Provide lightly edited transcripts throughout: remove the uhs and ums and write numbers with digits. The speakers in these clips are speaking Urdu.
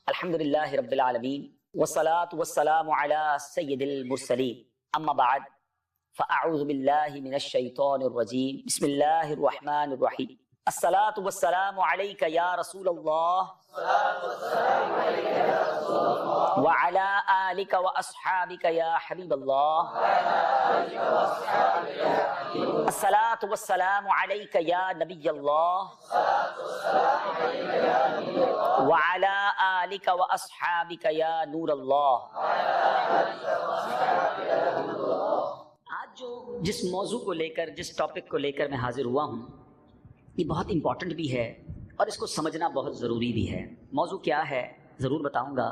الحمدللہ رب العالمین والصلاة والسلام علی سید المرسلین اما بعد فاعوذ باللہ من الشیطان الرجیم بسم اللہ الرحمن الرحیم الصلاة والسلام علیک یا رسول اللہ وعلی آلک واصحابک یا حبیب اللہ الصلاة والسلام علیک یا نبی اللہ وعلی آلک واصحابک یا نور اللہ۔ آج جس موضوع کو لے کر، جس ٹاپک کو لے کر میں حاضر ہوا ہوں، یہ بہت امپورٹنٹ بھی ہے اور اس کو سمجھنا بہت ضروری بھی ہے۔ موضوع کیا ہے ضرور بتاؤں گا،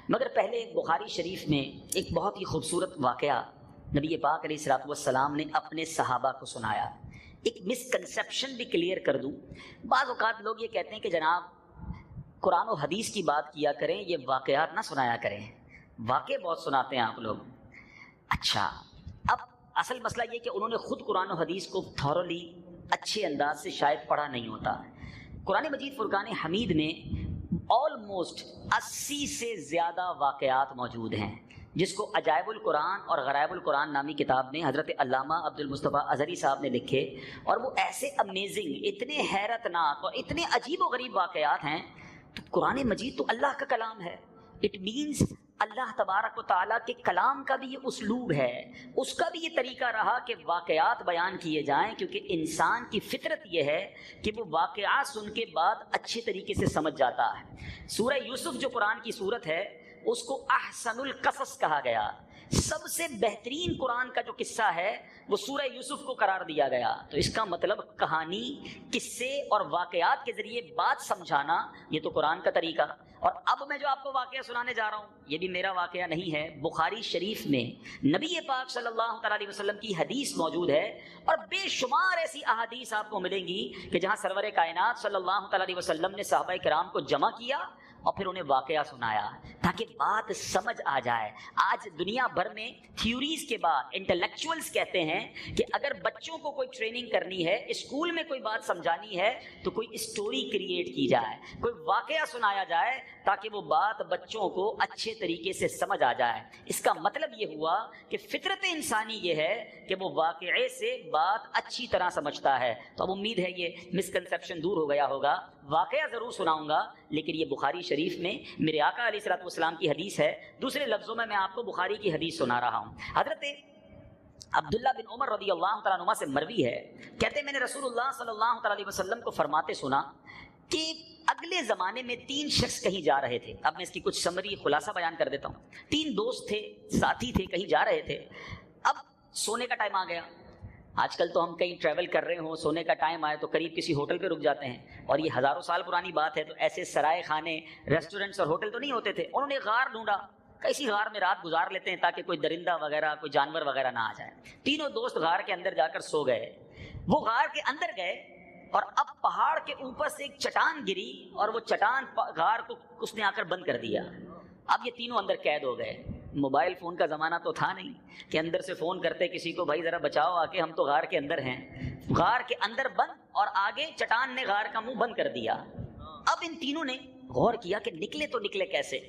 مگر پہلے بخاری شریف میں ایک بہت ہی خوبصورت واقعہ نبی پاک علیہ الصلوۃ والسلام نے اپنے صحابہ کو سنایا۔ ایک مسکنسیپشن بھی کلیئر کر دوں۔ بعض اوقات لوگ یہ کہتے ہیں کہ جناب قرآن و حدیث کی بات کیا کریں، یہ واقعات نہ سنایا کریں، واقعے بہت سناتے ہیں آپ لوگ۔ اچھا، اب اصل مسئلہ یہ کہ انہوں نے خود قرآن و حدیث کو تھورلی اچھے انداز سے شاید پڑھا نہیں ہوتا۔ قرآن مجید فرقان حمید میں آلموسٹ 80 سے زیادہ واقعات موجود ہیں، جس کو عجائب القرآن اور غرائب القرآن نامی کتاب میں حضرت علامہ عبد المصطفیٰ اظہری صاحب نے لکھے، اور وہ ایسے امیزنگ، اتنے حیرت ناک اور اتنے عجیب و غریب واقعات ہیں۔ تو قرآن مجید تو اللہ کا کلام ہے، اٹ مینز اللہ تبارک و تعالیٰ کے کلام کا بھی یہ اسلوب ہے، اس کا بھی یہ طریقہ رہا کہ واقعات بیان کیے جائیں، کیونکہ انسان کی فطرت یہ ہے کہ وہ واقعات سن کے بعد اچھے طریقے سے سمجھ جاتا ہے۔ سورہ یوسف جو قرآن کی سورت ہے، اس کو احسن القصص کہا گیا۔ سب سے بہترین قرآن کا جو قصہ ہے وہ سورہ یوسف کو قرار دیا گیا۔ تو اس کا مطلب کہانی، قصے اور واقعات کے ذریعے بات سمجھانا، یہ تو قرآن کا طریقہ۔ اور اب میں جو آپ کو واقعہ سنانے جا رہا ہوں، یہ بھی میرا واقعہ نہیں ہے، بخاری شریف میں نبی پاک صلی اللہ تعالیٰ علیہ وسلم کی حدیث موجود ہے، اور بے شمار ایسی احادیث آپ کو ملیں گی کہ جہاں سرور کائنات صلی اللہ تعالیٰ علیہ وسلم نے صحابہ کرام کو جمع کیا اور پھر انہیں واقعہ سنایا تاکہ بات سمجھ آ جائے۔ آج دنیا بھر میں تھیوریز کے بعد انٹلیکچوئلز کہتے ہیں کہ اگر بچوں کو کوئی ٹریننگ کرنی ہے، اسکول میں کوئی بات سمجھانی ہے، تو کوئی اسٹوری کریٹ کی جائے، کوئی واقعہ سنایا جائے تاکہ وہ بات بچوں کو اچھے طریقے سے سمجھ آ جائے۔ اس کا مطلب یہ ہوا کہ فطرت انسانی یہ ہے کہ وہ واقعے سے بات اچھی طرح سمجھتا ہے۔ تو اب امید ہے یہ مسکنسیپشن دور ہو گیا ہوگا۔ واقعہ ضرور سناؤں گا، لیکن یہ بخاری شریف میں میرے آقا علیہ الصلوۃ والسلام کی حدیث ہے۔ دوسرے لفظوں میں آپ کو بخاری کی حدیث سنا رہا ہوں۔ حضرت عبداللہ بن عمر رضی اللہ تعالیٰ عنہ سے مروی ہے، کہتے ہیں میں نے رسول اللہ صلی اللہ تعالیٰ علیہ وسلم کو فرماتے سنا کہ اگلے زمانے میں 3 شخص کہیں جا رہے تھے۔ اب میں اس کی کچھ سمری خلاصہ بیان کر دیتا ہوں۔ 3 دوست تھے، ساتھی تھے، کہیں جا رہے تھے۔ اب سونے کا ٹائم آ گیا۔ آج کل تو ہم کہیں ٹریول کر رہے ہوں، سونے کا ٹائم آئے تو قریب کسی ہوٹل پہ رک جاتے ہیں، اور یہ ہزاروں سال پرانی بات ہے، تو ایسے سرائے خانے، ریسٹورنٹس اور ہوٹل تو نہیں ہوتے تھے۔ انہوں نے غار ڈھونڈا، کسی غار میں رات گزار لیتے ہیں تاکہ کوئی درندہ وغیرہ، کوئی جانور وغیرہ نہ آ جائے۔ تینوں دوست غار کے اندر جا کر سو گئے۔ وہ غار کے اندر گئے، اور اب پہاڑ کے اوپر سے ایک چٹان گری، اور وہ چٹان غار کو اس نے آ کر بند کر دیا۔ اب یہ تینوں اندر قید ہو گئے۔ موبائل فون کا زمانہ تو تھا نہیں کہ اندر سے فون کرتے کسی کو، بھائی ذرا بچاؤ آ کے، ہم تو غار کے اندر ہیں۔ غار کے اندر بند، اور آگے چٹان نے غار کا منہ بند کر دیا۔ اب ان تینوں نے غور کیا کہ نکلے تو نکلے کیسے؟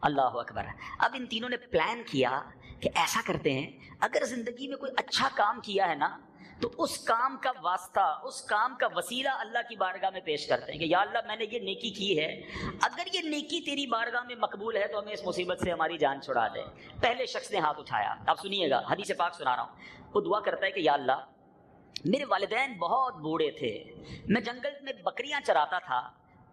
اللہ اکبر۔ اب ان تینوں نے پلان کیا کہ ایسا کرتے ہیں، اگر زندگی میں کوئی اچھا کام کیا ہے نا، تو اس کام کا واسطہ، اس کام کا وسیلہ اللہ کی بارگاہ میں پیش کرتے ہیں کہ یا اللہ میں نے یہ نیکی کی ہے، اگر یہ نیکی تیری بارگاہ میں مقبول ہے تو ہمیں اس مصیبت سے ہماری جان چھڑا دے۔ پہلے شخص نے ہاتھ اٹھایا، اب سنیے گا، حدیث پاک سنا رہا ہوں۔ وہ دعا کرتا ہے کہ یا اللہ میرے والدین بہت بوڑھے تھے، میں جنگل میں بکریاں چراتا تھا،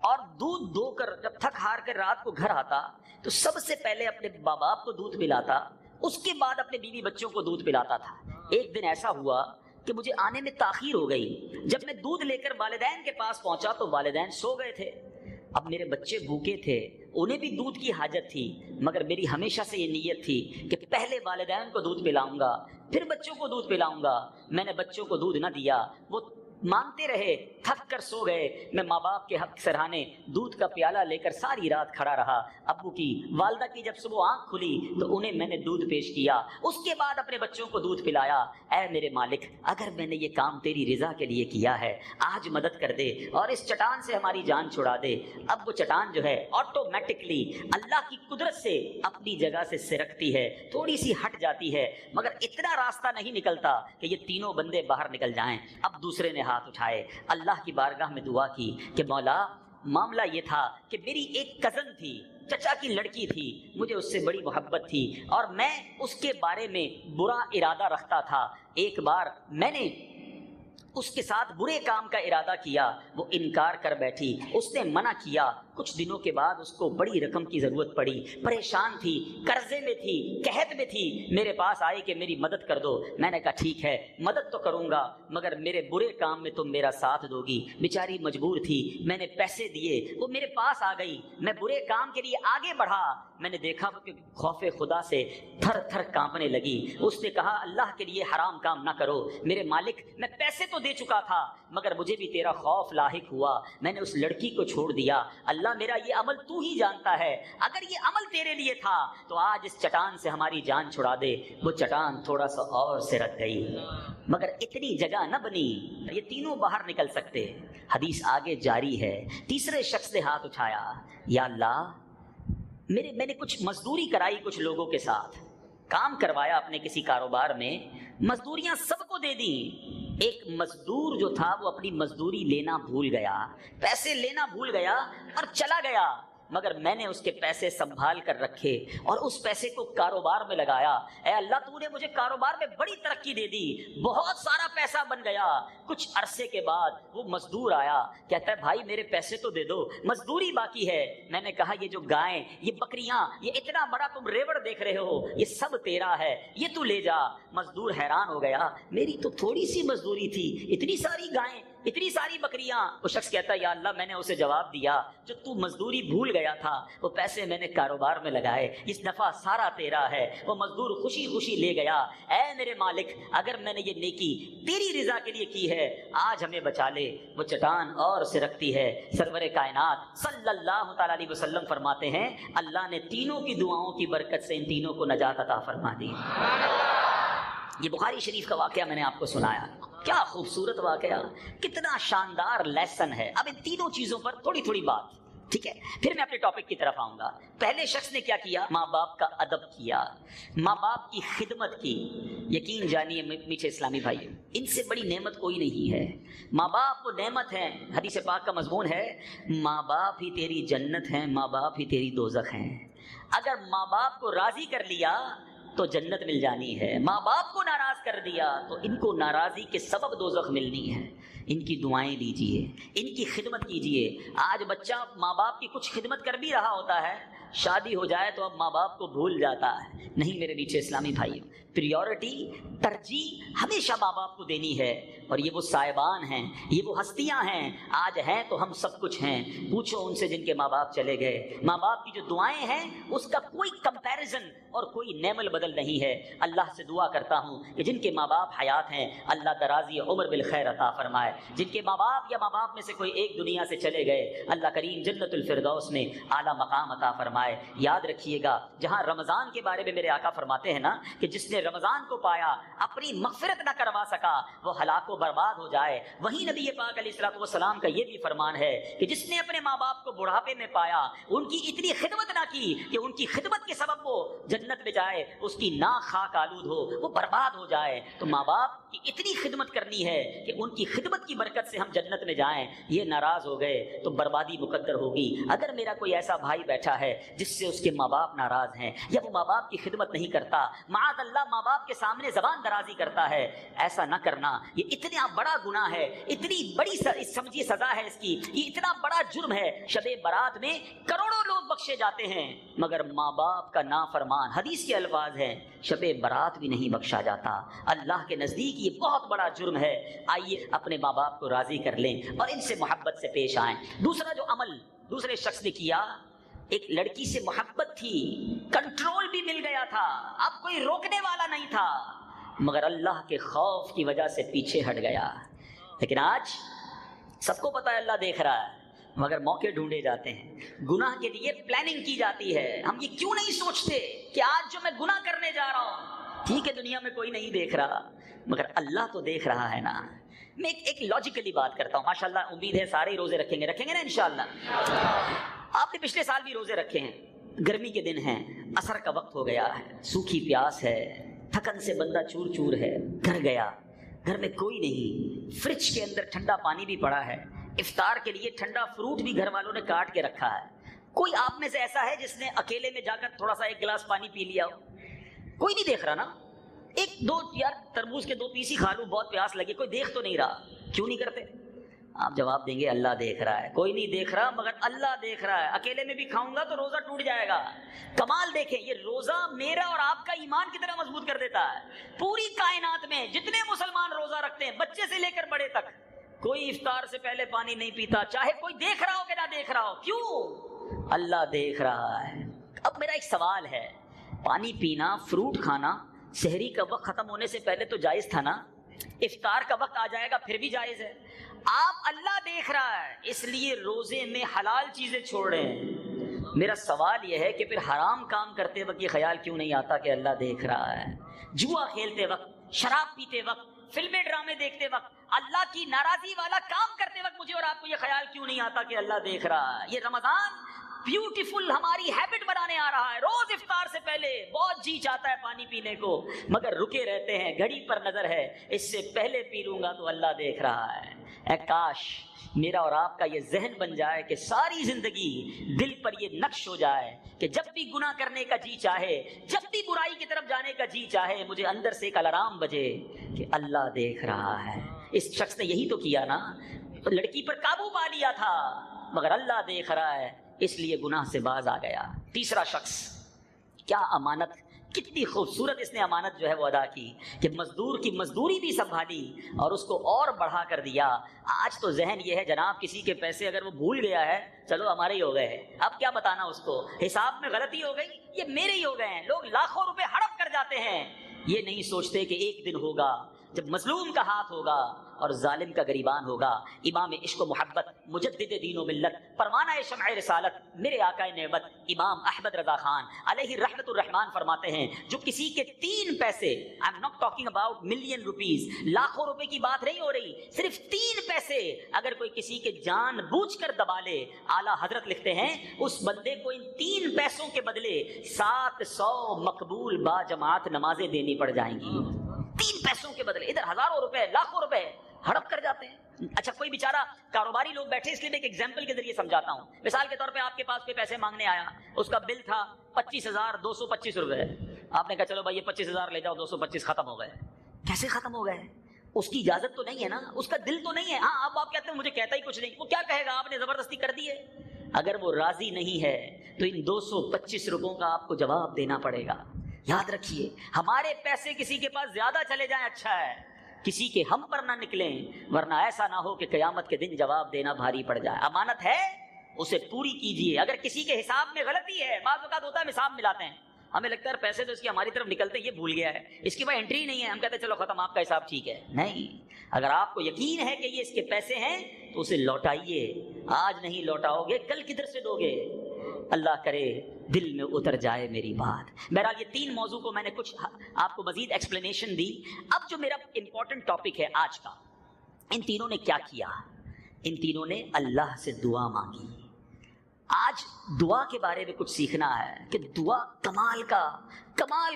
اور دودھ دو کر جب تھک ہار کر رات کو گھر آتا تو سب سے پہلے اپنے ماں باپ کو دودھ پلاتا، اس کے بعد اپنے بیوی بچوں کو دودھ پلاتا تھا۔ ایک دن ایسا ہوا کہ مجھے آنے میں تاخیر ہو گئی۔ جب میں دودھ لے کر والدین کے پاس پہنچا تو والدین سو گئے تھے۔ اب میرے بچے بھوکے تھے، انہیں بھی دودھ کی حاجت تھی، مگر میری ہمیشہ سے یہ نیت تھی کہ پہلے والدین کو دودھ پلاؤں گا، پھر بچوں کو دودھ پلاؤں گا۔ میں نے بچوں کو دودھ نہ دیا، وہ مانگتے رہے, تھک کر سو گئے. میں ماں باپ کے حق سرہانے دودھ کا پیالہ لے کر ساری رات کھڑا رہا. ابو کی, والدہ کی جب صبح آنکھ کھلی تو انہیں میں نے دودھ پیش کیا, اس کے بعد اپنے بچوں کو دودھ پلایا. اے میرے مالک, اگر میں نے یہ کام تیری رضا کے لیے کیا ہے, آج مدد کر دے اور اس چٹان سے ہماری جان چھڑا دے. اب وہ چٹان جو ہے آٹومیٹکلی اللہ کی قدرت سے اپنی جگہ سے سرکتی ہے, تھوڑی سی ہٹ جاتی ہے, مگر اتنا راستہ نہیں نکلتا کہ یہ تینوں بندے باہر نکل جائیں. اب دوسرے نے ہاتھ اٹھائے, اللہ کی بارگاہ میں دعا کی کہ مولا, معاملہ یہ تھا کہ میری ایک کزن تھی, چچا کی لڑکی تھی, مجھے اس سے بڑی محبت تھی اور میں اس کے بارے میں برا ارادہ رکھتا تھا. ایک بار میں نے اس کے ساتھ برے کام کا ارادہ کیا, وہ انکار کر بیٹھی, اس نے منع کیا. کچھ دنوں کے بعد اس کو بڑی رقم کی ضرورت پڑی, پریشان تھی, قرضے میں تھی, قحط میں تھی, میرے پاس آئی کہ میری مدد کر دو. میں نے کہا ٹھیک ہے, مدد تو کروں گا, مگر میرے برے کام میں تم میرا ساتھ دو گی. بیچاری مجبور تھی, میں نے پیسے دیے, وہ میرے پاس آ گئی, میں برے کام کے لیے آگے بڑھا. میں نے دیکھا کہ خوف خدا سے تھر تھر کانپنے لگی. اس نے کہا اللہ کے لیے حرام کام نہ کرو. میرے مالک, میں پیسے تو دے چکا تھا مگر مجھے بھی تیرا خوف لاحق ہوا, میں نے اس لڑکی کو چھوڑ دیا. اللہ میرا یہ عمل تو ہی جانتا ہے, اگر یہ عمل تیرے لیے تھا تو آج اس چٹان سے ہماری جان چھڑا دے. وہ چٹان تھوڑا سا اور سرک گئی, مگر اتنی جگہ نہ بنی یہ تینوں باہر نکل سکتے. حدیث آگے جاری ہے. تیسرے شخص نے ہاتھ اٹھایا, یا اللہ, میں نے کچھ مزدوری کرائی, کچھ لوگوں کے ساتھ کام کروایا اپنے کسی کاروبار میں, مزدوریاں سب کو دے دی. ایک مزدور جو تھا وہ اپنی مزدوری لینا بھول گیا, پیسے لینا بھول گیا اور چلا گیا, مگر میں نے اس کے پیسے سنبھال کر رکھے اور اس پیسے کو کاروبار میں لگایا. اے اللہ, تو نے مجھے کاروبار میں بڑی ترقی دے دی, بہت سارا پیسہ بن گیا. کچھ عرصے کے بعد وہ مزدور آیا, کہتا ہے بھائی میرے پیسے تو دے دو, مزدوری باقی ہے. میں نے کہا یہ جو گائیں, یہ بکریاں, یہ اتنا بڑا تم ریوڑ دیکھ رہے ہو, یہ سب تیرا ہے, یہ تو لے جا. مزدور حیران ہو گیا, میری تو تھوڑی سی مزدوری تھی, اتنی ساری گائیں, اتنی ساری بکریاں. وہ شخص کہتا ہے یا اللہ, میں نے اسے جواب دیا جو تو مزدوری بھول گیا تھا وہ پیسے میں نے کاروبار میں لگائے, اس نفع سارا تیرا ہے. وہ مزدور خوشی خوشی لے گیا. اے میرے مالک, اگر میں نے یہ نیکی تیری رضا کے لیے کی ہے, آج ہمیں بچا لے. وہ چٹان اور سرکتی ہے. سرور کائنات صلی اللہ تعالی علیہ وسلم فرماتے ہیں اللہ نے تینوں کی دعاؤں کی برکت سے ان تینوں کو نجات عطا فرما دی. یہ بخاری شریف کا واقعہ میں نے آپ کو سنایا, کیا خوبصورت واقعہ, کتنا شاندار لیسن ہے. اب ان تینوں چیزوں پر تھوڑی تھوڑی بات, ٹھیک ہے, پھر میں اپنے ٹاپک کی طرف آؤں گا. پہلے شخص نے کیا کیا, ماں باپ کا ادب کیا, ماں باپ کی خدمت کی. یقین جانیے میٹھے اسلامی بھائی, ان سے بڑی نعمت کوئی نہیں ہے. ماں باپ وہ نعمت ہیں. حدیث پاک کا مضمون ہے ماں باپ ہی تیری جنت ہیں, ماں باپ ہی تیری دوزخ ہیں. اگر ماں باپ کو راضی کر لیا تو جنت مل جانی ہے, ماں باپ کو ناراض کر دیا تو ان کو ناراضی کے سبب دوزخ ملنی ہے. ان کی دعائیں لیجئے, ان کی خدمت کیجئے. آج بچہ ماں باپ کی کچھ خدمت کر بھی رہا ہوتا ہے, شادی ہو جائے تو اب ماں باپ کو بھول جاتا ہے. نہیں میرے میٹھے اسلامی بھائی, پریورٹی, ترجیح ہمیشہ ماں باپ کو دینی ہے. اور یہ وہ صاحبان ہیں, یہ وہ ہستیاں ہیں, آج ہیں تو ہم سب کچھ ہیں. پوچھو ان سے جن کے ماں باپ چلے گئے. ماں باپ کی جو دعائیں ہیں اس کا کوئی کمپیریزن اور کوئی نعم البدل نہیں ہے. اللہ سے دعا کرتا ہوں کہ جن کے ماں باپ حیات ہیں اللہ درازی عمر بالخیر عطا فرمائے. جن کے ماں باپ یا ماں باپ میں سے کوئی ایک دنیا سے چلے گئے, اللہ کریم جنت الفردوس میں اعلیٰ مقام عطا فرمائے. یاد رکھیے گا, جہاں رمضان کے بارے میں میرے آقا فرماتے ہیں نا کہ جس نے رمضان کو پایا اپنی مغفرت نہ کروا سکا وہ ہلاک و برباد ہو جائے. وہیں نبی پاک علیہ الصلوۃ والسلام کا یہ بھی فرمان ہے کہ جس نے اپنے ماں باپ کو بڑھاپے میں پایا, ان کی اتنی خدمت نہ کی کہ ان کی خدمت کے سبب وہ جنت میں جائے, اس کی ناک خاک آلود ہو, وہ برباد ہو جائے. تو ماں باپ کی اتنی خدمت کرنی ہے کہ ان کی خدمت کی برکت سے ہم جنت میں جائیں. یہ ناراض ہو گئے تو بربادی مقدر ہوگی. اگر میرا کوئی ایسا بھائی بیٹھا ہے جس سے اس کے ماں باپ ناراض ہیں یا وہ ماں باپ کی خدمت نہیں کرتا, معاذ اللہ ماں باپ کے سامنے زبان درازی کرتا ہے, ایسا نہ کرنا. یہ اتنا بڑا گناہ ہے, اتنی بڑی سمجھی سزا ہے اس کی, یہ اتنا بڑا جرم ہے. شب برات میں کروڑوں لوگ بخشے جاتے ہیں مگر ماں باپ کا نافرمان, حدیث کے الفاظ ہیں, شب برات بھی نہیں بخشا جاتا. اللہ کے نزدیک یہ بہت بڑا جرم ہے. آئیے اپنے ماں باپ کو راضی کر لیں اور ان سے محبت سے پیش آئیں. دوسرا جو عمل دوسرے شخص نے کیا, ایک لڑکی سے محبت تھی, کنٹرول بھی مل گیا تھا, اب کوئی روکنے والا نہیں تھا, مگر اللہ کے خوف کی وجہ سے پیچھے ہٹ گیا. لیکن آج سب کو پتا ہے اللہ دیکھ رہا ہے، مگر موقع ڈھونڈے جاتے ہیں، گناہ کے لیے پلاننگ کی جاتی ہے۔ ہم یہ کیوں نہیں سوچتے کہ آج جو میں گناہ کرنے جا رہا ہوں، ٹھیک ہے دنیا میں کوئی نہیں دیکھ رہا مگر اللہ تو دیکھ رہا ہے نا۔ میں ایک لاجیکلی بات کرتا ہوں، ماشاءاللہ امید ہے سارے ہی روزے رکھیں گے نا انشاءاللہ۔ آپ نے پچھلے سال بھی روزے رکھے ہیں، گرمی کے دن ہیں، عصر کا وقت ہو گیا ہے، سوکھی پیاس ہے، تھکن سے بندہ چور چور ہے، گھر گیا، گھر میں کوئی نہیں، فریج کے اندر ٹھنڈا پانی بھی پڑا ہے، افطار کے لیے ٹھنڈا فروٹ بھی گھر والوں نے کاٹ کے رکھا ہے۔ کوئی آپ میں سے ایسا ہے جس نے اکیلے میں جا کر تھوڑا سا ایک گلاس پانی پی لیا ہو؟ کوئی نہیں دیکھ رہا نا، ایک دو یار تربوز کے 2 پیس ہی کھا لوں، بہت پیاس لگی، کوئی دیکھ تو نہیں رہا، کیوں نہیں کرتے؟ آپ جواب دیں گے اللہ دیکھ رہا ہے، کوئی نہیں دیکھ رہا مگر اللہ دیکھ رہا ہے، اکیلے میں بھی کھاؤں گا تو روزہ ٹوٹ جائے گا۔ کمال دیکھیں، یہ روزہ میرا اور آپ کا ایمان کتنا مضبوط کر دیتا ہے۔ پوری کائنات میں جتنے مسلمان روزہ رکھتے ہیں، بچے سے لے کر بڑے تک، کوئی افطار سے پہلے پانی نہیں پیتا، چاہے کوئی دیکھ رہا ہو کہ نہ دیکھ رہا ہو۔ کیوں؟ اللہ دیکھ رہا ہے۔ اب میرا ایک سوال ہے، پانی پینا، فروٹ کھانا سحری کا وقت ختم ہونے سے پہلے تو جائز تھا نا؟ افطار کا وقت آ جائے گا پھر بھی جائز ہے۔ آپ اللہ دیکھ رہا ہے اس لیے روزے میں حلال چیزیں چھوڑ رہے ہیں۔ میرا سوال یہ ہے کہ پھر حرام کام کرتے وقت یہ خیال کیوں نہیں آتا کہ اللہ دیکھ رہا ہے؟ جوا کھیلتے وقت، شراب پیتے وقت، فلمیں ڈرامے دیکھتے وقت، اللہ کی ناراضی والا کام کرتے وقت مجھے اور آپ کو یہ خیال کیوں نہیں آتا کہ اللہ دیکھ رہا ہے؟ یہ رمضان بیوٹیفل ہماری ہیبٹ بنانے آ رہا ہے۔ روز افطار سے پہلے بہت جی چاہتا ہے پانی پینے کو، مگر رکے رہتے ہیں، گھڑی پر نظر ہے، اس سے پہلے پی لوں گا تو اللہ دیکھ رہا ہے۔ اے کاش میرا اور آپ کا یہ ذہن بن جائے کہ ساری زندگی دل پر یہ نقش ہو جائے کہ جب بھی گناہ کرنے کا جی چاہے، جب بھی برائی کی طرف جانے کا جی چاہے، مجھے اندر سے ایک الارم بجے کہ اللہ دیکھ رہا ہے۔ اس شخص نے یہی تو کیا نا، لڑکی پر قابو پا لیا تھا مگر اللہ دیکھ رہا ہے اس لیے گناہ سے باز آ گیا۔ تیسرا شخص، کیا امانت، کتنی خوبصورت اس نے امانت جو ہے وہ ادا کی کہ مزدور کی مزدوری بھی سنبھالی اور اس کو اور بڑھا کر دیا۔ آج تو ذہن یہ ہے جناب کسی کے پیسے اگر وہ بھول گیا ہے، چلو ہمارے ہی ہو گئے ہیں، اب کیا بتانا اس کو، حساب میں غلطی ہو گئی، یہ میرے ہی ہو گئے ہیں۔ لوگ لاکھوں روپے ہڑپ کر جاتے ہیں، یہ نہیں سوچتے کہ ایک دن ہوگا جب مظلوم کا ہاتھ ہوگا اور ظالم کا گریبان ہوگا۔ امام عشق و محبت، مجدد دین و ملت، پروانہ شمع رسالت، میرے آقا نعمت امام احمد رضا خان علیہ رحمت الرحمان فرماتے ہیں، جو کسی کے 3 پیسے، I am not talking about million rupees, لاکھوں روپے کی بات نہیں ہو رہی، صرف 3 پیسے اگر کوئی کسی کے جان بوجھ کر دبا لے، اعلیٰ حضرت لکھتے ہیں اس بندے کو ان 3 پیسوں کے بدلے 700 مقبول با جماعت نمازیں دینی پڑ جائیں گی۔ 3 پیسوں کے بدلے، ادھر ہزاروں روپے، لاکھوں روپے ہڑپ کر جاتے ہیں۔ اچھا کوئی بیچارہ کاروباری لوگ بیٹھے، اس لیے میں ایک ایگزامپل کے ذریعے سمجھاتا ہوں۔ مثال کے طور پہ آپ کے پاس کوئی پیسے مانگنے آیا، اس کا بل تھا 25,225 روپے، آپ نے کہا چلو بھائی یہ 25,000 لے جاؤ، 225 ختم ہو گئے۔ کیسے ختم ہو گئے؟ اس کی اجازت تو نہیں ہے نا، اس کا دل تو نہیں ہے۔ ہاں اب آپ کہتے ہیں مجھے کہتا ہی کچھ نہیں، وہ کیا کہے گا، آپ نے زبردستی کر دی ہے۔ اگر وہ راضی نہیں ہے تو ان 225 روپوں کا آپ کو جواب دینا پڑے گا۔ یاد رکھیے، ہمارے پیسے کسی کے پاس زیادہ چلے جائیں اچھا ہے، کسی کے ہم پر نہ نکلیں، ورنہ ایسا نہ ہو کہ قیامت کے دن جواب دینا بھاری پڑ جائے۔ امانت ہے اسے پوری کیجیے۔ اگر کسی کے حساب میں غلطی ہے، بعض اوقات ہوتا ہے ہم حساب ملاتے ہیں، ہمیں لگتا ہے پیسے تو اس کی ہماری طرف نکلتے یہ بھول گیا ہے، اس کی کوئی انٹری نہیں ہے، ہم کہتے ہیں چلو ختم، آپ کا حساب ٹھیک ہے۔ نہیں، اگر آپ کو یقین ہے کہ یہ اس کے پیسے ہیں تو اسے لوٹائیے۔ آج نہیں لوٹاؤ گے کل کدھر سے دو گے؟ اللہ کرے دل میں اتر جائے میری بات۔ بہرحال یہ 3 موضوع کو میں نے کچھ آپ کو مزید ایکسپلینیشن دی۔ اب جو میرا امپورٹنٹ ٹاپک ہے آج کا، ان تینوں نے کیا کیا؟ ان تینوں نے اللہ سے دعا مانگی۔ آج دعا کے بارے میں کچھ سیکھنا ہے کہ دعا کمال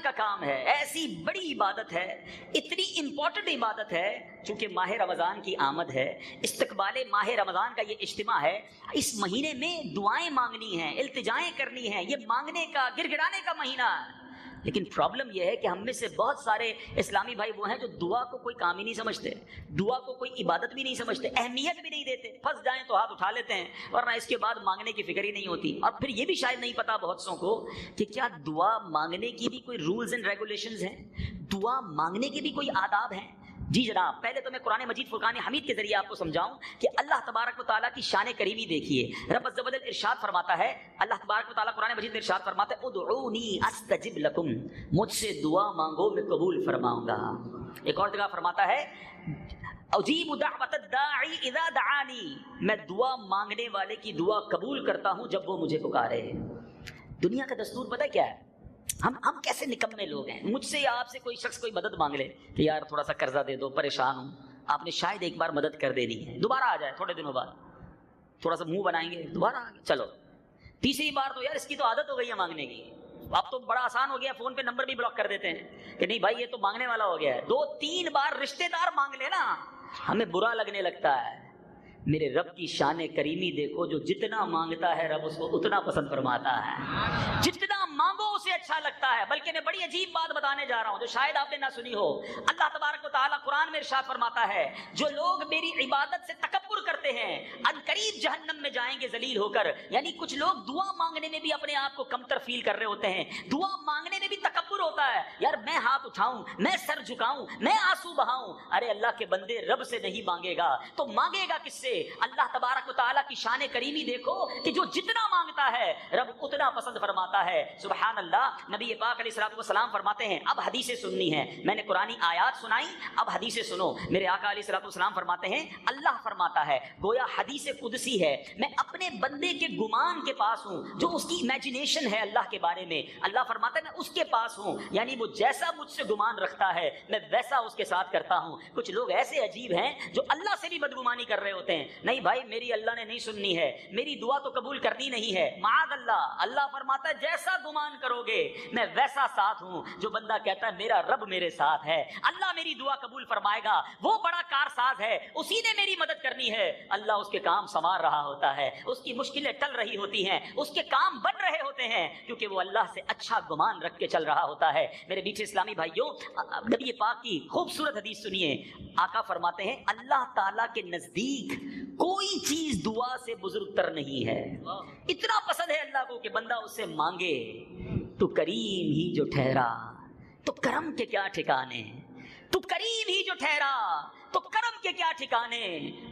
کا کام ہے، ایسی بڑی عبادت ہے، اتنی امپورٹنٹ عبادت ہے۔ چونکہ ماہ رمضان کی آمد ہے، استقبال ماہ رمضان کا یہ اجتماع ہے، اس مہینے میں دعائیں مانگنی ہیں، التجائیں کرنی ہیں، یہ مانگنے کا، گر گڑانے کا مہینہ ہے۔ لیکن پرابلم یہ ہے کہ ہم میں سے بہت سارے اسلامی بھائی وہ ہیں جو دعا کو کوئی کام ہی نہیں سمجھتے، دعا کو کوئی عبادت بھی نہیں سمجھتے، اہمیت بھی نہیں دیتے، پھنس جائیں تو ہاتھ اٹھا لیتے ہیں، ورنہ اس کے بعد مانگنے کی فکر ہی نہیں ہوتی۔ اور پھر یہ بھی شاید نہیں پتا بہت سوں کو کہ کیا دعا مانگنے کی بھی کوئی رولز اینڈ ریگولیشنز ہیں، دعا مانگنے کے بھی کوئی آداب ہیں۔ جی جناب، پہلے تو میں قرآن مجید فرقان حمید کے ذریعے آپ کو سمجھاؤں کہ اللہ تبارک و تعالیٰ کی شان کریمی دیکھیے۔ رب عز و جل ارشاد فرماتا ہے، اللہ تبارک و تعالیٰ قرآن مجید میں ارشاد فرماتا ہے، ادعونی استجب لکم، مجھ سے دعا مانگو میں قبول فرماؤں گا۔ ایک اور جگہ فرماتا ہے، اجیب دعوت الداعی اذا دعانی، میں دعا مانگنے والے کی دعا قبول کرتا ہوں جب وہ مجھے پکارے۔ دنیا کا دستور پتہ کیا ہے؟ ہم کیسے نکمے لوگ ہیں، مجھ سے یا آپ سے کوئی شخص کوئی مدد مانگ لے کہ یار تھوڑا سا قرضہ دے دو، پریشان ہوں، آپ نے شاید ایک بار مدد کر دینی ہے، دوبارہ آ جائے تھوڑے دنوں بعد، تھوڑا سا منہ بنائیں گے دوبارہ آ گئے، چلو تیسری بار تو یار اس کی تو عادت ہو گئی ہے مانگنے کی، اب تو بڑا آسان ہو گیا، فون پہ نمبر بھی بلاک کر دیتے ہیں کہ نہیں بھائی یہ تو مانگنے والا ہو گیا ہے، 2-3 بار رشتے دار مانگ لے نا ہمیں برا لگنے لگتا ہے۔ میرے رب کی شان کریمی دیکھو، جو جتنا مانگتا ہے رب اس کو اتنا پسند فرماتا ہے، جتنا مانگو اسے اچھا لگتا ہے۔ بلکہ میں بڑی عجیب بات بتانے جا رہا ہوں جو شاید آپ نے نہ سنی ہو۔ اللہ تبارک و تعالیٰ قرآن میں ارشاد فرماتا ہے جو لوگ میری عبادت سے تکبر کرتے ہیں ان قریب جہنم میں جائیں گے ذلیل ہو کر۔ یعنی کچھ لوگ دعا مانگنے میں بھی اپنے آپ کو کمتر فیل کر رہے ہوتے ہیں، دعا مانگنے میں بھی تکبر ہوتا ہے، یار میں ہاتھ اٹھاؤں، میں سر جھکاؤں، میں آنسو بہاؤں۔ ارے اللہ کے بندے رب سے نہیں مانگے گا تو مانگے گا کس سے؟ اللہ تبارک و تعالیٰ کی شان کریمی دیکھو کہ جو جتنا مانگتا ہے رب اتنا پسند فرماتا ہے۔ سبحان اللہ۔ نبی پاک علیہ الصلوۃ والسلام فرماتے ہیں، اب حدیثیں سننی ہے، میں نے قرآنی آیات سنائی، اب حدیثیں سنو۔ میرے آقا علیہ الصلوۃ والسلام فرماتے ہیں اللہ فرماتا ہے گویا حدیث قدسی ہے، میں اپنے بندے کے گمان کے پاس ہوں، جو اس کی امیجنیشن ہے اللہ کے بارے میں، اللہ فرماتا ہے میں اس کے پاس ہوں، یعنی وہ جیسا مجھ سے گمان رکھتا ہے میں ویسا اس کے ساتھ کرتا ہوں۔ کچھ لوگ ایسے عجیب ہیں جو اللہ سے بھی بدگمانی کر رہے ہوتے ہیں، نہیں بھائی میری اللہ نے نہیں سننی ہے، میری دعا تو قبول کرنی نہیں ہے، معاذ اللہ۔ اللہ فرماتا ہے جیسا گمان کرو گے میں ویسا ساتھ ہوں۔ جو بندہ کہتا ہے میرا رب میرے ساتھ ہے، اللہ میری دعا قبول فرمائے گا، وہ بڑا کارساز ہے، اسی نے میری مدد کرنی ہے، اللہ اس کے کام سنوار رہا ہوتا ہے، اس کی مشکلیں ٹل رہی ہوتی ہیں، اس کے کام بن رہے ہوتے ہیں، کیونکہ وہ اللہ سے اچھا گمان رکھ کے چل رہا ہوتا ہے۔ میرے میٹھے اسلامی بھائیوں، نبی پاک کی خوبصورت حدیث سنیے۔ آقا فرماتے ہیں اللہ تعالیٰ کے نزدیک کوئی چیز دعا سے بزرگ تر نہیں ہے۔ اتنا پسند ہے اللہ کو کہ بندہ اس سے مانگے۔ تو کریم ہی جو ٹھہرا تو کرم کے کیا ٹھکانے، تو کریم ہی جو ٹھہرا تو کرم کے کیا ٹھکانے،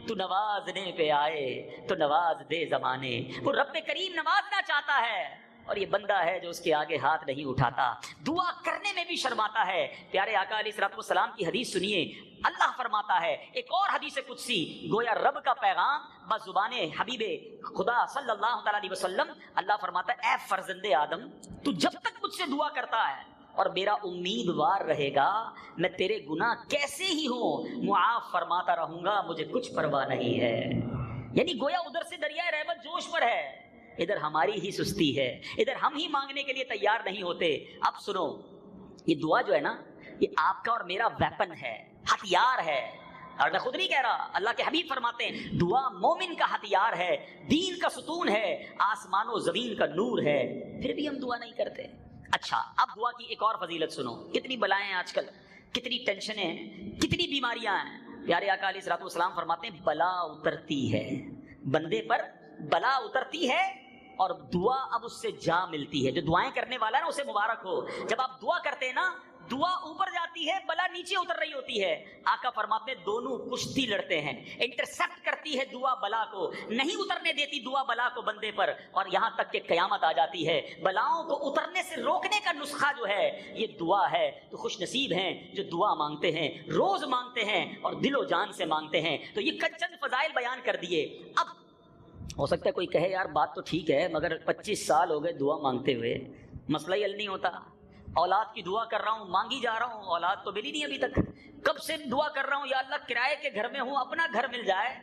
تو نوازنے پہ آئے تو نواز دے زمانے۔ وہ رب کریم نوازنا چاہتا ہے اور یہ بندہ ہے جو اس کے آگے ہاتھ نہیں اٹھاتا، دعا کرنے میں بھی شرماتا ہے۔ پیارے آقا علیہ الصلوۃ والسلام کی حدیث سنیے، اللہ فرماتا ہے ایک اور حدیث قدسی، گویا رب کا پیغام بزبان حبیب خدا صلی اللہ تعالیٰ علیہ وسلم، اللہ فرماتا ہے اے فرزند آدم تو جب تک مجھ سے دعا کرتا ہے اور میرا امیدوار رہے گا میں تیرے گناہ کیسے ہی ہوں معاف فرماتا رہوں گا، مجھے کچھ پرواہ نہیں ہے۔ یعنی گویا ادھر سے دریائے رحمت جوش پر ہے، ادھر ہماری ہی سستی ہے، ادھر ہم ہی مانگنے کے لیے تیار نہیں ہوتے۔ اب سنو، یہ دعا جو ہے نا یہ آپ کا اور میرا ویپن ہے، ہتھیار ہے، اور میں خود نہیں کہہ رہا، اللہ کے حبیب فرماتے ہیں دعا مومن کا ہتھیار ہے، دین کا ستون ہے، آسمان و زمین کا نور ہے، پھر بھی ہم دعا نہیں کرتے۔ اچھا اب دعا کی ایک اور فضیلت سنو، کتنی بلائیں ہیں آج کل، کتنی ٹینشنیں ہیں، کتنی بیماریاں ہیں۔ پیارے آقا علیہ الصلوۃ والسلام فرماتے ہیں بلا اترتی ہے، بندے پر بلا اترتی ہے اور دعا اب اس سے جا ملتی ہے۔ جو دعائیں کرنے والا ہے نا اسے مبارک ہو، جب آپ دعا کرتے ہیں نا دعا اوپر جاتی ہے، بلا نیچے اتر رہی ہوتی ہے۔ آقا فرماتے ہیں دونوں کشتی لڑتے ہیں، انٹرسپٹ کرتی ہے دعا بلا کو، نہیں اترنے دیتی دعا بلا کو بندے پر، اور یہاں تک کہ قیامت آ جاتی ہے۔ بلاؤں کو اترنے سے روکنے کا نسخہ جو ہے یہ دعا ہے۔ تو خوش نصیب ہیں جو دعا مانگتے ہیں، روز مانگتے ہیں اور دل و جان سے مانگتے ہیں۔ تو یہ چند فضائل بیان کر دیے۔ اب ہو سکتا ہے کوئی کہے یار بات تو ٹھیک ہے مگر 25 سال ہو گئے دعا مانگتے ہوئے، مسئلہ ہی حل نہیں ہوتا، اولاد کی دعا کر رہا ہوں، مانگی جا رہا ہوں، اولاد تو ملی نہیں ابھی تک، کب سے دعا کر رہا ہوں یا اللہ کرائے کے گھر میں ہوں اپنا گھر مل جائے،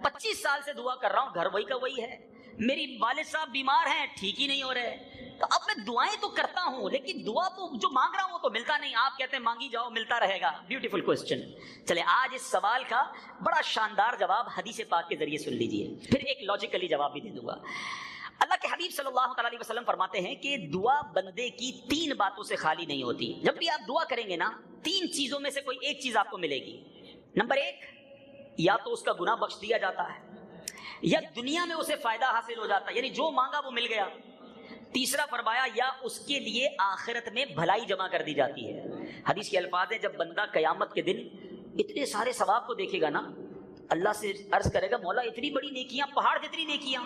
25 سال سے دعا کر رہا ہوں گھر وہی کا وہی ہے، میری والد صاحب بیمار ہیں ٹھیک ہی نہیں ہو رہے۔ تو اب میں دعائیں تو کرتا ہوں لیکن دعا تو جو مانگ رہا ہوں وہ تو ملتا نہیں۔ آپ کہتے ہیں مانگی جاؤ ملتا رہے گا، بیوٹیفل کوسچن۔ چلے آج اس سوال کا بڑا شاندار جواب حدیث پاک کے ذریعے سن لیجئے، پھر ایک لاجیکلی جواب بھی دے دوں گا۔ اللہ کے حبیب صلی اللہ تعالیٰ علیہ وسلم فرماتے ہیں کہ دعا بندے کی 3 باتوں سے خالی نہیں ہوتی۔ جب بھی آپ دعا کریں گے نا 3 چیزوں میں سے کوئی ایک چیز آپ کو ملے گی۔ نمبر 1، یا تو اس کا گناہ بخش دیا جاتا ہے یا دنیا میں اسے فائدہ حاصل ہو جاتا ہے، یعنی جو مانگا وہ مل گیا۔ تیسرا فرمایا یا اس کے لیے آخرت میں بھلائی جمع کر دی جاتی ہے۔ حدیث کے الفاظ ہیں جب بندہ قیامت کے دن اتنے سارے ثواب کو دیکھے گا نا اللہ سے عرض کرے گا مولا اتنی بڑی نیکیاں، پہاڑ جتنی نیکیاں،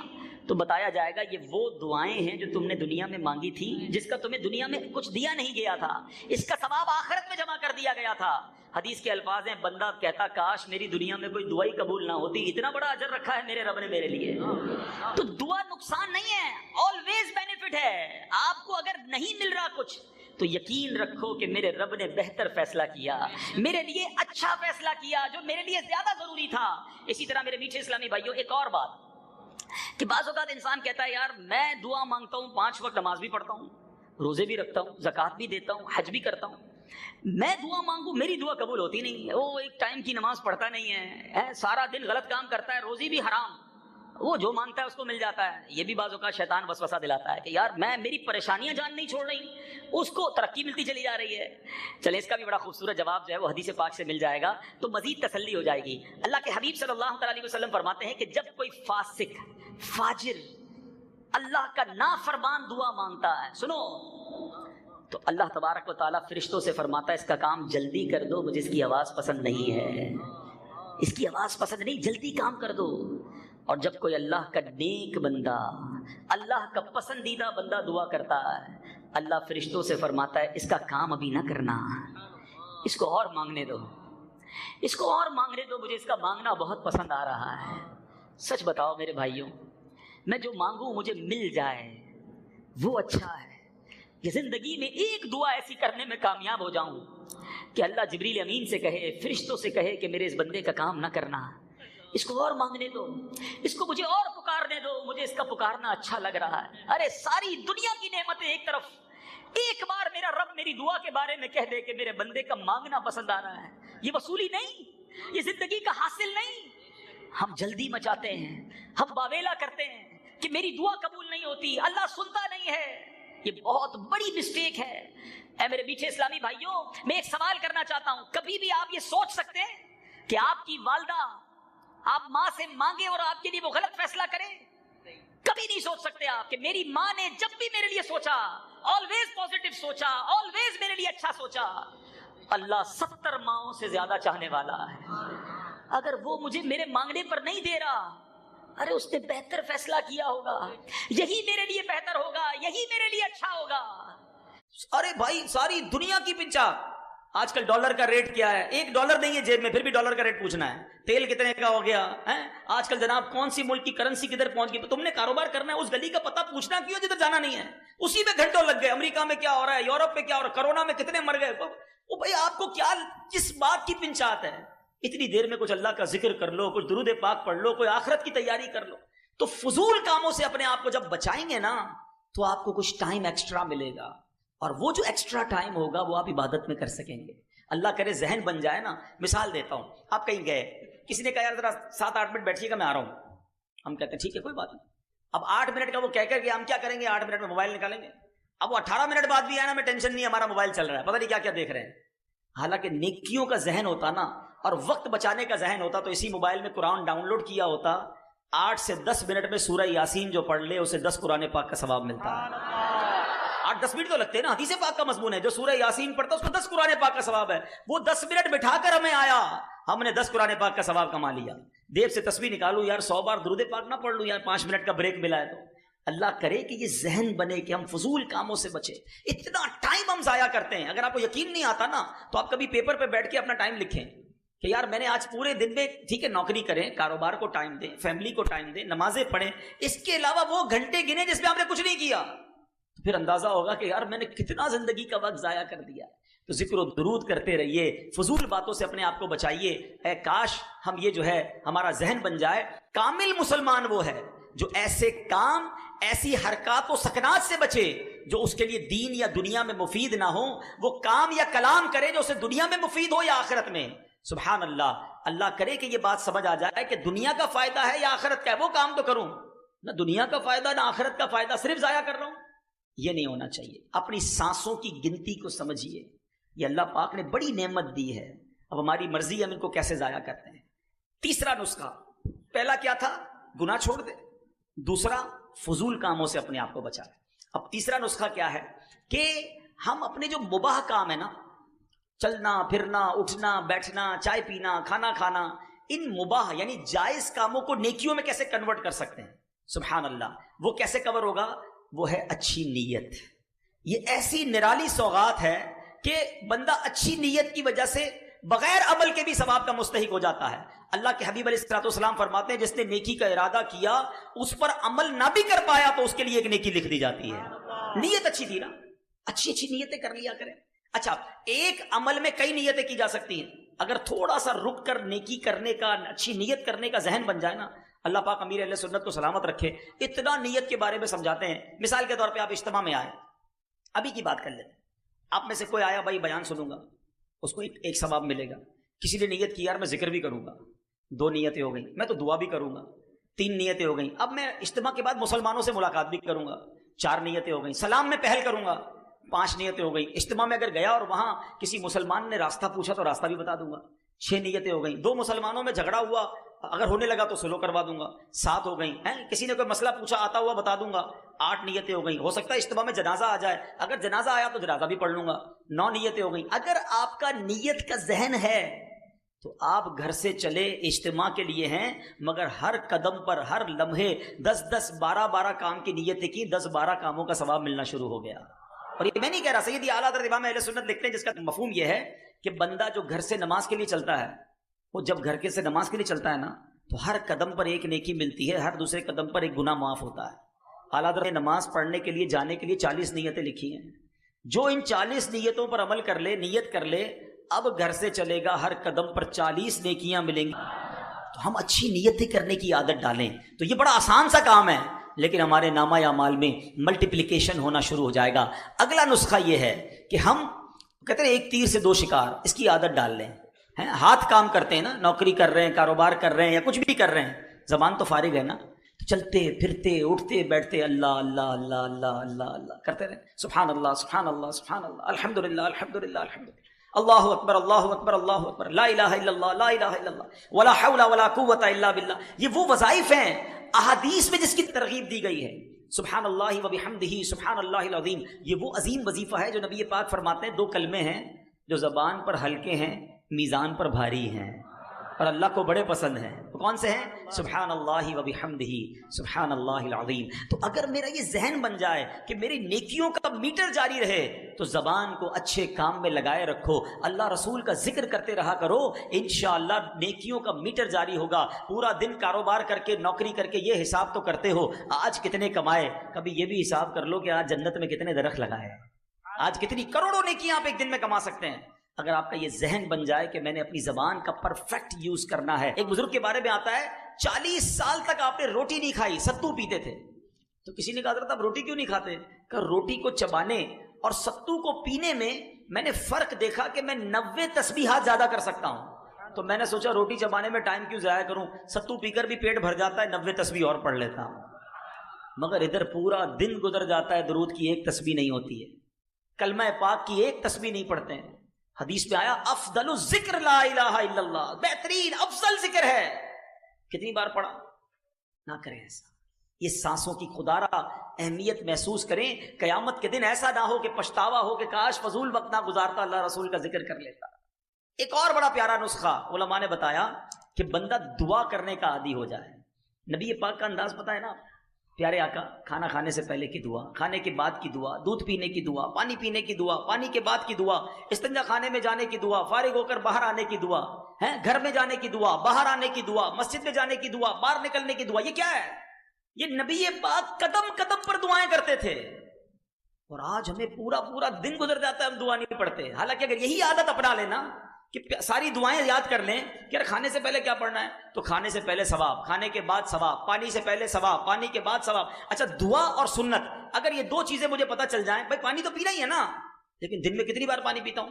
تو بتایا جائے گا یہ وہ دعائیں ہیں جو تم نے دنیا میں مانگی تھی، جس کا تمہیں دنیا میں کچھ دیا نہیں گیا تھا، اس کا ثواب آخرت میں جمع کر دیا گیا تھا۔ حدیث کے الفاظ ہیں، بندہ کہتا کاش میری دنیا میں کوئی دعا ہی قبول نہ ہوتی، اتنا بڑا اجر رکھا ہے میرے رب نے میرے لیے۔ تو دعا نقصان نہیں ہے، آلویز بینیفٹ ہے۔ آپ کو اگر نہیں مل رہا کچھ تو یقین رکھو کہ میرے رب نے بہتر فیصلہ کیا، میرے لیے اچھا فیصلہ کیا جو میرے لیے زیادہ ضروری تھا۔ اسی طرح میرے میٹھے اسلامی بھائیوں، ایک اور بات کہ بعض اوقات انسان کہتا ہے یار میں دعا مانگتا ہوں، 5 وقت نماز بھی پڑھتا ہوں، روزے بھی رکھتا ہوں، زکوٰۃ بھی دیتا ہوں، حج بھی کرتا ہوں، میں دعا مانگوں میری دعا قبول ہوتی نہیں ہے، وہ ایک ٹائم کی نماز پڑھتا نہیں ہے، سارا دن غلط کام کرتا ہے، روزی بھی حرام، وہ جو مانگتا ہے اس کو مل جاتا ہے۔ یہ بھی بعض اوقات شیطان وسوسہ دلاتا ہے کہ یار میری پریشانیاں جان نہیں چھوڑ رہی، اس کو ترقی ملتی چلی جا رہی ہے۔ چلیں اس کا بھی بڑا خوبصورت جواب جو ہے وہ حدیث پاک سے مل جائے گا تو مزید تسلی ہو جائے گی۔ اللہ کے حبیب صلی اللہ علیہ وسلم فرماتے ہیں کہ جب کوئی فاسق، فاجر، اللہ کا نافرمان دعا مانگتا ہے، سنو، تو اللہ تبارک و تعالیٰ فرشتوں سے فرماتا ہے اس کا کام جلدی کر دو، مجھے اس کی آواز پسند نہیں ہے، اس کی آواز پسند نہیں، جلدی کام کر دو۔ اور جب کوئی اللہ کا نیک بندہ، اللہ کا پسندیدہ بندہ دعا کرتا ہے، اللہ فرشتوں سے فرماتا ہے اس کا کام ابھی نہ کرنا، اس کو اور مانگنے دو، اس کو اور مانگنے دو، مجھے اس کا مانگنا بہت پسند آ رہا ہے۔ سچ بتاؤ میرے بھائیوں، میں جو مانگوں مجھے مل جائے وہ اچھا ہے کہ زندگی میں ایک دعا ایسی کرنے میں کامیاب ہو جاؤں کہ اللہ جبریل امین سے کہے، فرشتوں سے کہے کہ میرے اس بندے کا کام نہ کرنا، اس کو اور مانگنے دو، اس کو مجھے اور پکارنے دو، مجھے اس کا پکارنا اچھا لگ رہا ہے۔ ارے ساری دنیا کی نعمتیں ایک طرف، ایک بار میرا رب میری دعا کے بارے میں کہہ دے کہ میرے بندے کا مانگنا پسند آ رہا ہے، یہ وصولی نہیں، یہ زندگی کا حاصل نہیں۔ ہم جلدی مچاتے ہیں، ہم باویلا کرتے ہیں کہ میری دعا قبول نہیں ہوتی، اللہ سنتا نہیں ہے، یہ بہت بڑی مسٹیک ہے۔ اے میرے میٹھے اسلامی بھائیوں، میں ایک سوال کرنا چاہتا ہوں، کبھی بھی آپ یہ سوچ سکتے ہیں کہ آپ کی والدہ آپ ماں سے مانگے اور آپ کے لیے وہ غلط فیصلہ کرے؟ کبھی نہیں سوچ سکتے آپ کہ میری ماں نے جب بھی میرے لیے سوچا، آلویز پازیٹیو سوچا، آلویز میرے لیے اچھا سوچا۔ اللہ 70 ماؤں سے زیادہ چاہنے والا ہے، اگر وہ مجھے میرے مانگنے پر نہیں دے رہا، ارے اس نے بہتر فیصلہ کیا ہوگا، یہی میرے لیے بہتر ہوگا، یہی میرے لیے اچھا ہوگا۔ ارے بھائی ساری دنیا کی پنچا، آج کل ڈالر کا ریٹ کیا ہے، $1 نہیں ہے جیب میں پھر بھی ڈالر کا ریٹ پوچھنا ہے، تیل کتنے کا ہو گیا ہے، آج کل جناب کون سی ملک کی کرنسی کدھر پہنچ گئی، تم نے کاروبار کرنا ہے اس گلی کا پتہ پوچھنا کیوں جدھر جانا نہیں ہے، اسی میں گھنٹوں لگ گئے، امریکہ میں کیا ہو رہا ہے، یورپ میں کیا ہو رہا ہے، کرونا میں کتنے مر گئے، وہ بھائی آپ کو کیا کس بات کی پنچات ہے؟ اتنی دیر میں کچھ اللہ کا ذکر کر لو، کچھ درود پاک پڑھ لو، کوئی آخرت کی تیاری کر لو۔ تو فضول کاموں سے اپنے آپ کو جب بچائیں گے نا تو آپ کو کچھ ٹائم ایکسٹرا ملے گا، اور وہ جو ایکسٹرا ٹائم ہوگا وہ آپ عبادت میں کر سکیں گے۔ اللہ کرے ذہن بن جائے نا۔ مثال دیتا ہوں، آپ کہیں گئے، کسی نے کہا یار ذرا 7-8 منٹ بیٹھیے گا میں آ رہا ہوں، ہم کہتے ہیں ٹھیک ہے کوئی بات نہیں۔ اب 8 منٹ کا وہ کہہ کر کے ہم کیا کریں گے، 8 منٹ میں موبائل نکالیں گے۔ اب وہ 18 منٹ بعد بھی آیا نا، میں ٹینشن نہیں، ہمارا موبائل چل رہا ہے، پتہ نہیں کیا کیا دیکھ رہے ہیں۔ حالانکہ نیکیوں کا ذہن ہوتا نا اور وقت بچانے کا ذہن ہوتا تو اسی موبائل میں قرآن ڈاؤن لوڈ کیا ہوتا، 8 سے 10 منٹ میں سورہ یاسین جو پڑھ لے اسے 10 قرآن پاک کا ثواب ملتا ہے۔ 8-10 منٹ تو لگتے ہیں نا، حدیث پاک کا مضمون ہے، جو سورہ یاسین پڑھتا اس کو 10 قرآن پاک کا ثواب ہے۔ وہ 10 منٹ بٹھا کر ہمیں آیا، ہم نے 10 قرآن پاک کا ثواب کما لیا۔ دیو سے تسبیح نکالوں یار، 100 بار درود پاک نہ پڑھ لوں یار، 5 منٹ کا بریک ملا ہے تو۔ اللہ کرے کہ یہ ذہن بنے کہ ہم فضول کاموں سے بچے۔ اتنا ٹائم ہم ضائع کرتے ہیں، اگر آپ کو یقین نہیں آتا نا تو آپ کبھی پیپر پہ بیٹھ کے اپنا ٹائم لکھیں کہ یار میں نے آج پورے دن میں، ٹھیک ہے نوکری کریں، کاروبار کو ٹائم دیں، فیملی کو ٹائم دیں، نمازیں پڑھیں، اس کے علاوہ وہ گھنٹے گنے جس میں آپ نے کچھ نہیں کیا، تو پھر اندازہ ہوگا کہ یار میں نے کتنا زندگی کا وقت ضائع کر دیا۔ تو ذکر و درود کرتے رہیے، فضول باتوں سے اپنے آپ کو بچائیے۔ اے کاش ہم یہ جو ہے ہمارا ذہن بن جائے۔ کامل مسلمان وہ ہے جو ایسے کام، ایسی حرکات و سکنات سے بچے جو اس کے لیے دین یا دنیا میں مفید نہ ہو، وہ کام یا کلام کرے جو اسے دنیا میں مفید ہو یا آخرت میں۔ سبحان اللہ۔ اللہ کرے کہ یہ بات سمجھ آ جائے کہ دنیا کا فائدہ ہے یا آخرت کا ہے، وہ کام تو کروں، نہ دنیا کا فائدہ نہ آخرت کا فائدہ، صرف ضائع کر رہا ہوں، یہ نہیں ہونا چاہیے۔ اپنی سانسوں کی گنتی کو سمجھیے، یہ اللہ پاک نے بڑی نعمت دی ہے، اب ہماری مرضی ہے ہم ان کو کیسے ضائع کرتے ہیں۔ تیسرا نسخہ، پہلا کیا تھا، گناہ چھوڑ دے، دوسرا فضول کاموں سے اپنے آپ کو بچائے۔ اب تیسرا نسخہ کیا ہے کہ ہم اپنے جو مباح کام ہے نا، چلنا پھرنا، اٹھنا بیٹھنا، چائے پینا، کھانا کھانا، ان مباح یعنی جائز کاموں کو نیکیوں میں کیسے کنورٹ کر سکتے ہیں۔ سبحان اللہ. وہ کیسے کور ہوگا؟ وہ ہے اچھی نیت. یہ ایسی نرالی سوغات ہے کہ بندہ اچھی نیت کی وجہ سے بغیر عمل کے بھی ثواب کا مستحق ہو جاتا ہے. اللہ کے حبیب علیہ الصلوۃ والسلام فرماتے ہیں جس نے نیکی کا ارادہ کیا اس پر عمل نہ بھی کر پایا تو اس کے لیے ایک نیکی لکھ دی جاتی ہے. نیت اچھی تھی نا, اچھی اچھی نیتیں کر لیا کریں. اچھا, ایک عمل میں کئی نیتیں کی جا سکتی ہیں. اگر تھوڑا سا رک کر نیکی کرنے کا, اچھی نیت کرنے کا ذہن بن جائے نا, اللہ پاک امیر اہل سنت کو سلامت رکھے, اتنا نیت کے بارے میں سمجھاتے ہیں. مثال کے طور پہ آپ اجتماع میں آئے, ابھی کی بات کر لیتے ہیں, آپ میں سے کوئی آیا بھائی بیان سنوں گا, اس کو ایک ثواب ملے گا. کسی نے نیت کی یار میں ذکر بھی کروں گا, 2 نیتیں ہو گئیں, میں تو دعا بھی کروں گا, 3 نیتیں ہو گئیں. اب میں اجتماع کے بعد مسلمانوں سے ملاقات بھی کروں گا, 4 نیتیں ہو گئیں. سلام میں پہل کروں گا, 5 نیتیں ہو گئیں. اجتماع میں اگر گیا اور وہاں کسی مسلمان نے راستہ پوچھا تو راستہ بھی بتا دوں گا, 6 نیتیں ہو گئیں. 2 مسلمانوں میں جھگڑا ہوا, اگر ہونے لگا تو سلو کروا دوں گا, 7 ہو گئیں. کسی نے کوئی مسئلہ پوچھا آتا ہوا بتا دوں گا, 8 نیتیں ہو گئیں. ہو سکتا ہے اجتماع میں جنازہ آ جائے, اگر جنازہ آیا تو جنازہ بھی پڑھ لوں گا, 9 نیتیں ہو گئیں. اگر آپ کا نیت کا ذہن ہے تو آپ گھر سے چلے اجتماع کے لیے ہیں, مگر ہر قدم پر ہر لمحے 10 12 کام کی نیتیں کی, 10 12 کاموں کا ثواب ملنا شروع ہو گیا. اور یہ میں نہیں کہہ رہا, سیدی اعلیٰ حضرت امام اہل سنت لکھتے ہیں جس کا مفہوم یہ ہے کہ بندہ جو گھر سے نماز کے لیے چلتا ہے, وہ جب گھر سے نماز کے لیے چلتا ہے نا تو ہر قدم پر ایک نیکی ملتی ہے, ہر دوسرے قدم پر ایک گناہ معاف ہوتا ہے. اعلیٰ حضرت نے نماز پڑھنے کے لیے جانے کے لیے 40 نیتیں لکھی ہیں. جو ان 40 نیتوں پر عمل کر لے, نیت کر لے, اب گھر سے چلے گا ہر قدم پر 40 نیکیاں ملیں گی. تو ہم اچھی نیتیں کرنے کی عادت ڈالیں تو یہ بڑا آسان سا کام ہے, لیکن ہمارے نامہ اعمال میں ملٹیپلیکیشن ہونا شروع ہو جائے گا. اگلا نسخہ یہ ہے کہ ہم کہتے ہیں ایک تیر سے 2 شکار, اس کی عادت ڈال لیں. ہاتھ کام کرتے ہیں نا, نوکری کر رہے ہیں, کاروبار کر رہے ہیں یا کچھ بھی کر رہے ہیں, زبان تو فارغ ہے نا, چلتے پھرتے اٹھتے بیٹھتے اللہ اللہ اللہ اللہ اللہ اللہ کرتے رہے. سبحان اللہ سبحان اللہ سبحان اللہ, الحمدللہ الحمدللہ الحمدللہ, اللہ اکبر اللہ اکبر اللہ اکبر, لا الہ الا اللہ لا الہ الا اللہ, ولا حول ولا قوت الا باللہ. یہ وہ وظائف ہیں احادیث میں جس کی ترغیب دی گئی ہے. سبحان اللہ و بحمدہ سبحان اللہ العظیم, یہ وہ عظیم وظیفہ ہے جو نبی پاک فرماتے ہیں 2 کلمے ہیں جو زبان پر ہلکے ہیں, میزان پر بھاری ہیں, اور اللہ کو بڑے پسند ہیں. تو کون سے ہیں؟ سبحان اللہ و بحمدہ سبحان اللہ العظیم. تو اگر میرا یہ ذہن بن جائے کہ میری نیکیوں کا میٹر جاری رہے تو زبان کو اچھے کام میں لگائے رکھو, اللہ رسول کا ذکر کرتے رہا کرو, انشاءاللہ نیکیوں کا میٹر جاری ہوگا. پورا دن کاروبار کر کے, نوکری کر کے یہ حساب تو کرتے ہو آج کتنے کمائے, کبھی یہ بھی حساب کر لو کہ آج جنت میں کتنے درخت لگائے, آج کتنی کروڑوں نیکیاں آپ ایک دن میں کما سکتے ہیں. اگر آپ کا یہ ذہن بن جائے کہ میں نے اپنی زبان کا پرفیکٹ یوز کرنا ہے. ایک بزرگ کے بارے میں آتا ہے 40 سال تک آپ نے روٹی نہیں کھائی, ستو پیتے تھے. تو کسی نے کہا حضرت آپ روٹی کیوں نہیں کھاتے؟ کہ روٹی کو چبانے اور ستو کو پینے میں نے فرق دیکھا کہ میں 90 تسبیحات زیادہ کر سکتا ہوں. تو میں نے سوچا روٹی چبانے میں ٹائم کیوں ضائع کروں, ستو پی کر بھی پیٹ بھر جاتا ہے, 90 تسبیح اور پڑھ لیتا ہوں. مگر ادھر پورا دن گزر جاتا ہے, درود کی ایک تسبیح نہیں ہوتی ہے, کلمہ پاک کی ایک تسبیح نہیں پڑھتے ہیں. حدیث میں آیا افضل الذکر لا الہ الا اللہ, بہترین افضل ذکر ہے. کتنی بار پڑھا؟ نہ کریں ایسا. یہ سانسوں کی خدارہ اہمیت محسوس کریں. قیامت کے دن ایسا نہ ہو کہ پچھتاوا ہو کہ کاش فضول وقت نہ گزارتا, اللہ رسول کا ذکر کر لیتا. ایک اور بڑا پیارا نسخہ علماء نے بتایا کہ بندہ دعا کرنے کا عادی ہو جائے. نبی پاک کا انداز پتہ ہے نا, پیارے آقا, کھانا کھانے سے پہلے کی دعا, کھانے کے بعد کی دعا, دودھ پینے کی دعا, پانی پینے کی دعا, پانی کے بعد کی دعا, استنجا خانے میں جانے کی دعا, فارغ ہو کر باہر آنے کی دعا, گھر میں جانے کی دعا, باہر آنے کی دعا, مسجد میں جانے کی دعا, باہر نکلنے کی دعا. یہ کیا ہے؟ یہ نبی پاک قدم قدم پر دعائیں کرتے تھے. اور آج ہمیں پورا دن گزر جاتا ہے, ہم دعا نہیں پڑھتے. حالانکہ اگر یہی عادت اپنا لینا کہ ساری دعائیں یاد کر لیں کہ یار کھانے سے پہلے کیا پڑھنا ہے, تو کھانے سے پہلے ثواب, کھانے کے بعد ثواب, پانی سے پہلے ثواب, پانی کے بعد ثواب. اچھا دعا اور سنت, اگر یہ 2 چیزیں مجھے پتہ چل جائیں, بھائی پانی تو پینا ہی ہے نا, لیکن دن میں کتنی بار پانی پیتا ہوں؟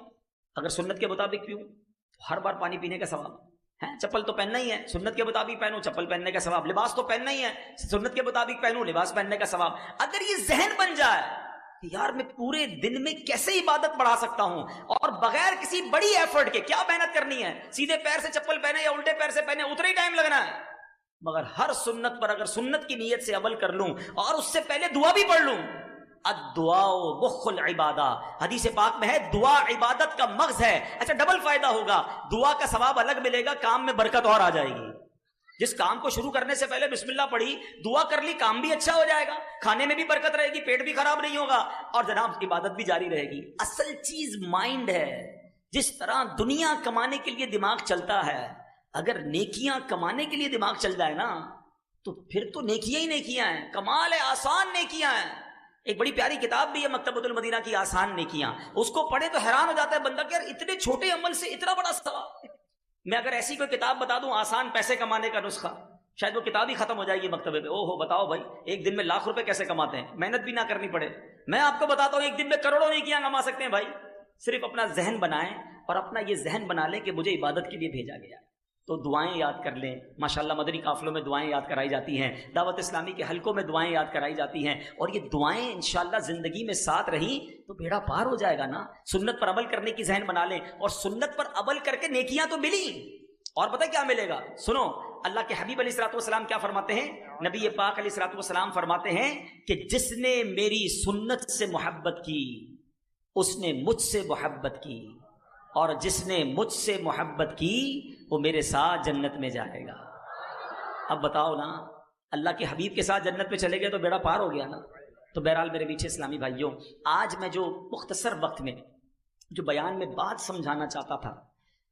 اگر سنت کے مطابق پیوں تو ہر بار پانی پینے کا ثواب ہے. چپل تو پہننا ہی ہے, سنت کے مطابق پہنوں, چپل پہننے کا ثواب. لباس تو پہننا ہی ہے, سنت کے مطابق پہنوں, لباس پہننے کا ثواب. اگر یہ ذہن بن جائے کہ یار میں پورے دن میں کیسے عبادت بڑھا سکتا ہوں اور بغیر کسی بڑی ایفرٹ کے, کیا محنت کرنی ہے, سیدھے پیر سے چپل پہنے یا الٹے پیر سے پہنے, اتنا ہی ٹائم لگنا ہے. مگر ہر سنت پر اگر سنت کی نیت سے عمل کر لوں اور اس سے پہلے دعا بھی پڑھ لوں, الدعاء مخ العبادہ, حدیث پاک میں ہے دعا عبادت کا مغز ہے. اچھا ڈبل فائدہ ہوگا, دعا کا ثواب الگ ملے گا, کام میں برکت اور آ جائے گی. جس کام کو شروع کرنے سے پہلے بسم اللہ پڑھی، دعا کر لی، کام بھی اچھا ہو جائے گا، کھانے میں بھی برکت رہے گی، پیٹ بھی خراب نہیں ہوگا، اور جناب عبادت بھی جاری رہے گی۔ اصل چیز مائنڈ ہے۔ جس طرح دنیا کمانے کے لیے دماغ چلتا ہے، اگر نیکیاں کمانے کے لیے دماغ چل جائے نا تو پھر تو نیکیاں ہی نیکیاں ہیں، کمال ہے، آسان نیکیاں ہیں۔ ایک بڑی پیاری کتاب بھی ہے مکتبۃ المدینہ کی، آسان نیکیاں، اس کو پڑھے تو حیران ہو جاتا ہے بندہ کہ یار اتنے چھوٹے عمل سے اتنا بڑا ثواب۔ میں اگر ایسی کوئی کتاب بتا دوں آسان پیسے کمانے کا نسخہ، شاید وہ کتاب ہی ختم ہو جائے گی مکتبے پہ۔ او ہو، بتاؤ بھائی ایک دن میں لاکھ روپے کیسے کماتے ہیں، محنت بھی نہ کرنی پڑے۔ میں آپ کو بتاتا ہوں ایک دن میں کروڑوں نیکیاں کما سکتے ہیں بھائی۔ صرف اپنا ذہن بنائیں اور اپنا یہ ذہن بنا لیں کہ مجھے عبادت کے لیے بھیجا گیا، تو دعائیں یاد کر لیں۔ ماشاءاللہ مدنی قافلوں میں دعائیں یاد کرائی جاتی ہیں، دعوت اسلامی کے حلقوں میں دعائیں یاد کرائی جاتی ہیں، اور یہ دعائیں انشاءاللہ زندگی میں ساتھ رہیں تو بیڑا پار ہو جائے گا نا۔ سنت پر عمل کرنے کی ذہن بنا لیں، اور سنت پر عمل کر کے نیکیاں تو ملی، اور پتہ کیا ملے گا؟ سنو، اللہ کے حبیب علیہ الصلوۃ والسلام کیا فرماتے ہیں؟ نبی پاک علیہ الصلوۃ والسلام فرماتے ہیں کہ جس نے میری سنت سے محبت کی اس نے مجھ سے محبت کی، اور جس نے مجھ سے محبت کی وہ میرے ساتھ جنت میں جائے گا۔ اب بتاؤ نا، اللہ کے حبیب کے ساتھ جنت میں چلے گئے تو بیڑا پار ہو گیا نا۔ تو بہرحال میرے پیچھے اسلامی بھائیوں، آج میں جو مختصر وقت میں جو بیان میں بات سمجھانا چاہتا تھا،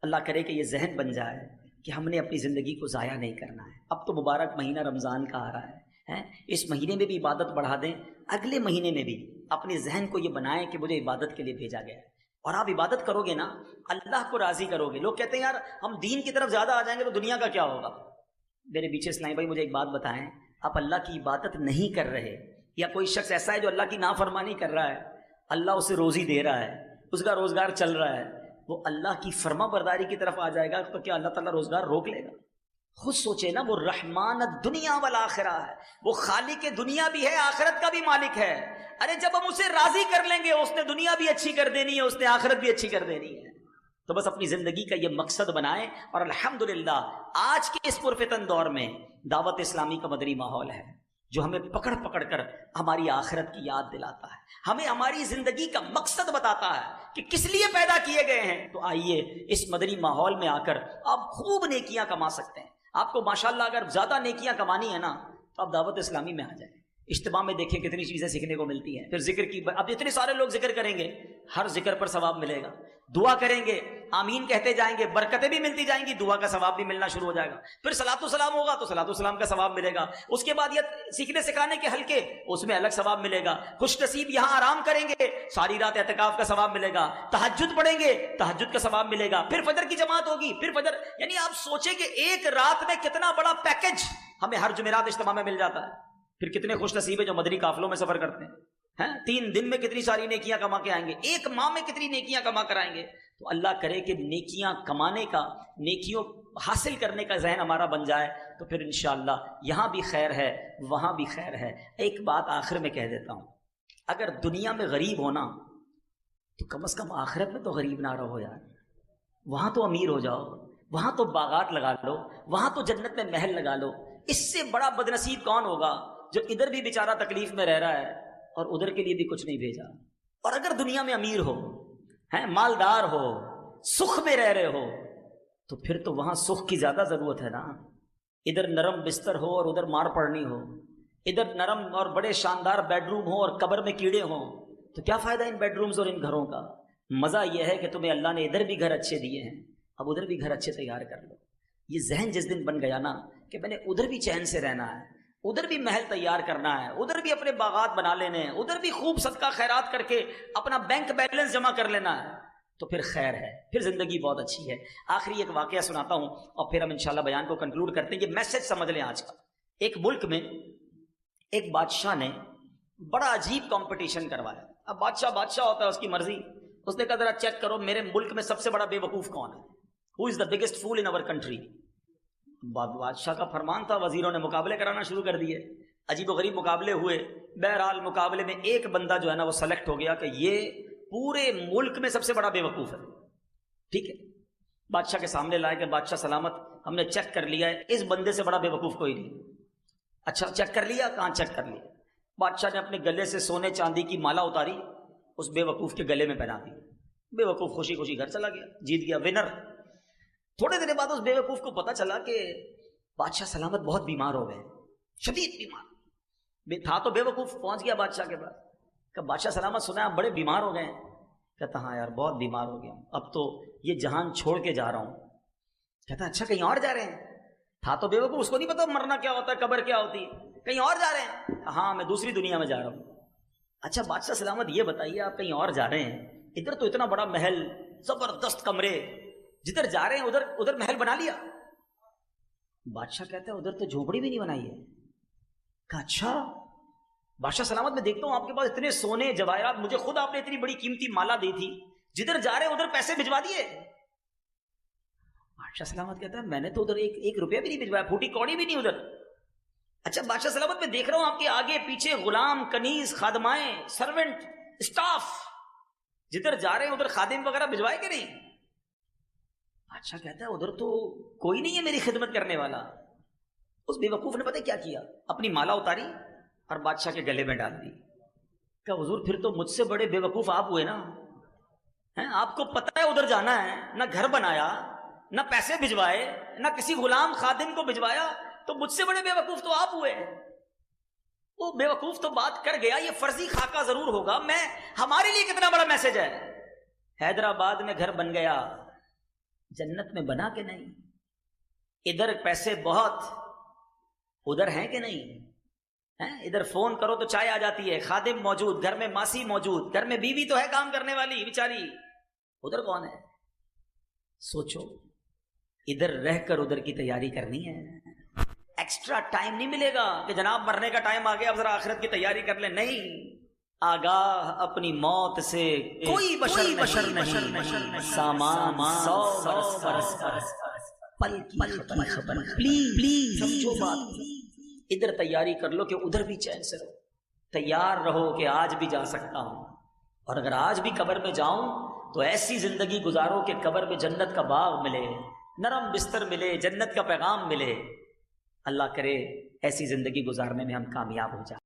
اللہ کرے کہ یہ ذہن بن جائے کہ ہم نے اپنی زندگی کو ضائع نہیں کرنا ہے۔ اب تو مبارک مہینہ رمضان کا آ رہا ہے، اس مہینے میں بھی عبادت بڑھا دیں، اگلے مہینے میں بھی اپنے ذہن کو یہ بنائیں کہ مجھے عبادت کے لیے بھیجا گیا ہے، اور آپ عبادت کرو گے نا اللہ کو راضی کرو گے۔ لوگ کہتے ہیں یار ہم دین کی طرف زیادہ آ جائیں گے تو دنیا کا کیا ہوگا؟ میرے پیچھے اسلامی بھائی مجھے ایک بات بتائیں، آپ اللہ کی عبادت نہیں کر رہے، یا کوئی شخص ایسا ہے جو اللہ کی نافرمانی کر رہا ہے، اللہ اسے روزی دے رہا ہے، اس کا روزگار چل رہا ہے، وہ اللہ کی فرما برداری کی طرف آ جائے گا تو کیا اللہ تعالیٰ روزگار روک لے گا؟ خود سوچے نا، وہ رحمان الدنیا والآخرہ ہے، وہ خالق دنیا بھی ہے، آخرت کا بھی مالک ہے۔ ارے جب ہم اسے راضی کر لیں گے، اس نے دنیا بھی اچھی کر دینی ہے، اس نے آخرت بھی اچھی کر دینی ہے۔ تو بس اپنی زندگی کا یہ مقصد بنائیں، اور الحمدللہ آج کے اس پرفتن دور میں دعوت اسلامی کا مدنی ماحول ہے جو ہمیں پکڑ پکڑ کر ہماری آخرت کی یاد دلاتا ہے، ہمیں ہماری زندگی کا مقصد بتاتا ہے کہ کس لیے پیدا کیے گئے ہیں۔ تو آئیے اس مدنی ماحول میں آ کر آپ خوب نیکیاں کما سکتے ہیں۔ آپ کو ماشاءاللہ اگر زیادہ نیکیاں کمانی ہے نا تو آپ دعوت اسلامی میں آ جائیں، اجتماع میں دیکھیں کتنی چیزیں سیکھنے کو ملتی ہیں۔ پھر ذکر کی، اب اتنے سارے لوگ ذکر کریں گے، ہر ذکر پر ثواب ملے گا، دعا کریں گے، آمین کہتے جائیں گے، برکتیں بھی ملتی جائیں گی، دعا کا ثواب بھی ملنا شروع ہو جائے گا۔ پھر صلاۃ و سلام ہوگا تو صلاۃ و سلام کا ثواب ملے گا۔ اس کے بعد یہ سیکھنے سکھانے کے حلقے، اس میں الگ ثواب ملے گا۔ خوش نصیب یہاں آرام کریں گے، ساری رات اعتکاف کا ثواب ملے گا۔ تہجد پڑھیں گے، تہجد کا ثواب ملے گا۔ پھر فجر کی جماعت ہوگی، پھر فجر، یعنی آپ سوچیں کہ ایک رات میں کتنا بڑا پیکج ہمیں ہر جمعرات اجتماع میں مل جاتا ہے۔ پھر کتنے خوش نصیب ہیں جو مدنی قافلوں میں سفر کرتے ہیں، 3 دن میں کتنی ساری نیکیاں کما کے آئیں گے، 1 ماہ میں کتنی نیکیاں کما کر آئیں گے۔ تو اللہ کرے کہ نیکیاں کمانے کا، نیکیوں حاصل کرنے کا ذہن ہمارا بن جائے، تو پھر انشاءاللہ یہاں بھی خیر ہے، وہاں بھی خیر ہے۔ ایک بات آخر میں کہہ دیتا ہوں، اگر دنیا میں غریب ہونا تو کم از کم آخرت میں تو غریب نہ رہو یار، وہاں تو امیر ہو جاؤ، وہاں تو باغات لگا لو، وہاں تو جنت میں محل لگا لو۔ اس سے بڑا بدنصیب کون ہوگا جو ادھر بھی بیچارہ تکلیف میں رہ رہا ہے اور ادھر کے لیے بھی کچھ نہیں بھیجا۔ اور اگر دنیا میں امیر ہو، مالدار ہو، سکھ میں رہ رہے ہو، تو پھر تو وہاں سکھ کی زیادہ ضرورت ہے نا۔ ادھر نرم بستر ہو اور ادھر مار پڑنی ہو، ادھر نرم اور بڑے شاندار بیڈ روم ہو اور قبر میں کیڑے ہوں، تو کیا فائدہ ان بیڈ رومز اور ان گھروں کا؟ مزہ یہ ہے کہ تمہیں اللہ نے ادھر بھی گھر اچھے دیے ہیں، اب ادھر بھی گھر اچھے تیار کر لو۔ یہ ذہن جس دن بن گیا نا کہ میں نے ادھر بھی چین سے رہنا ہے، ادھر بھی محل تیار کرنا ہے، ادھر بھی اپنے باغات بنا لینے ہیں، ادھر بھی خوب صدقہ خیرات کر کے اپنا بینک بیلنس جمع کر لینا ہے، تو پھر خیر ہے، پھر زندگی بہت اچھی ہے۔ آخری ایک واقعہ سناتا ہوں اور پھر ہم انشاءاللہ بیان کو کنکلوڈ کرتے ہیں۔ یہ میسج سمجھ لیں آج کا۔ ایک ملک میں ایک بادشاہ نے بڑا عجیب کمپٹیشن کروایا۔ اب بادشاہ ہوتا ہے، اس کی مرضی۔ اس نے کہا ذرا چیک کرو میرے ملک میں سب سے بڑا بے وقوف کون ہے، ہو از the biggest fool in our country. بادشاہ کا فرمان تھا، وزیروں نے مقابلے کرانا شروع کر دیے، عجیب و غریب مقابلے ہوئے۔ بہرحال مقابلے میں ایک بندہ جو ہے نا وہ سلیکٹ ہو گیا کہ یہ پورے ملک میں سب سے بڑا بے وقوف ہے۔ ٹھیک ہے، بادشاہ کے سامنے لائے کہ بادشاہ سلامت، ہم نے چیک کر لیا ہے، اس بندے سے بڑا بے وقوف کوئی نہیں۔ اچھا چیک کر لیا؟ کہاں چیک کر لیا؟ بادشاہ نے اپنے گلے سے سونے چاندی کی مالا اتاری، اس بے وقوف کے گلے میں پہنا دی۔ بے وقوف خوشی خوشی گھر چلا گیا، جیت گیا، ونر۔ تھوڑے دن بعد اس بے وقوف کو پتا چلا کہ بادشاہ سلامت بہت بیمار ہو گئے، شدید بیمار تھا تو بے وقوف، پہنچ گیا بادشاہ کے پاس کہ بادشاہ سلامت سنا آپ بڑے بیمار ہو گئے ہیں. کہتا ہاں یار بہت بیمار ہو گیا ہوں، اب تو یہ جہان چھوڑ کے جا رہا ہوں. کہتا اچھا کہیں اور جا رہے ہیں؟ تھا تو بے وقوف، اس کو نہیں پتا مرنا کیا ہوتا ہے، قبر کیا ہوتی ہے. کہیں اور جا رہے ہیں؟ ہاں میں دوسری دنیا میں جا رہا ہوں. اچھا بادشاہ سلامت یہ بتائیے آپ کہیں اور جا رہے ہیں، ادھر تو اتنا بڑا محل، زبردست کمرے، جدھر جا رہے ہیں ادھر محل بنا لیا؟ بادشاہ کہتا ہے ادھر تو جھوپڑی بھی نہیں بنائی ہے. کہا اچھا بادشاہ سلامت میں دیکھتا ہوں آپ کے پاس اتنے سونے جواہرات، مجھے خود آپ نے اتنی بڑی قیمتی مالا دی تھی، جدھر جا رہے ہیں ادھر پیسے بھجوا دیے؟ بادشاہ سلامت کہتا ہے میں نے تو ادھر ایک روپیہ بھی نہیں بھجوایا، پھوٹی کوڑی بھی نہیں ادھر. اچھا بادشاہ سلامت میں دیکھ رہا ہوں آپ کے آگے پیچھے غلام، کنیز، خادمائیں، سرونٹ، اسٹاف، جدھر جا رہے ہیں ادھر خادم وغیرہ بھجوائے کہ نہیں؟ بادشاہ کہتا ہے ادھر تو کوئی نہیں ہے میری خدمت کرنے والا. اس بے وقوف نے پتہ کیا کیا، اپنی مالا اتاری اور بادشاہ کے گلے میں ڈال دی. کہ حضور پھر تو مجھ سے بڑے بے وقوف آپ ہوئے نا، آپ کو پتہ ہے ادھر جانا ہے، نہ گھر بنایا، نہ پیسے بھجوائے، نہ کسی غلام خادم کو بھجوایا، تو مجھ سے بڑے بے وقوف تو آپ ہوئے. وہ بے وقوف تو بات کر گیا، یہ فرضی خاکہ ضرور ہوگا، میں ہمارے لیے کتنا بڑا میسج ہے. حیدرآباد میں گھر بن گیا، جنت میں بنا کہ نہیں؟ ادھر پیسے بہت، ادھر ہیں کہ نہیں؟ ادھر فون کرو تو چائے آ جاتی ہے، خادم موجود، گھر میں ماسی موجود، گھر میں بیوی تو ہے کام کرنے والی بیچاری، ادھر کون ہے؟ سوچو، ادھر رہ کر ادھر کی تیاری کرنی ہے. ایکسٹرا ٹائم نہیں ملے گا کہ جناب مرنے کا ٹائم آ گیا اب ذرا آخرت کی تیاری کر لیں. نہیں، آگاہ اپنی موت سے کوئی بشر نہیں، سامان 100 برس پل کی خبر. پلیز سمجھو بات، ادھر تیاری کر لو کہ ادھر بھی چین سے رہو. تیار رہو کہ آج بھی جا سکتا ہوں، اور اگر آج بھی قبر میں جاؤں تو ایسی زندگی گزارو کہ قبر میں جنت کا باغ ملے، نرم بستر ملے، جنت کا پیغام ملے. اللہ کرے ایسی زندگی گزارنے میں ہم کامیاب ہو جائیں.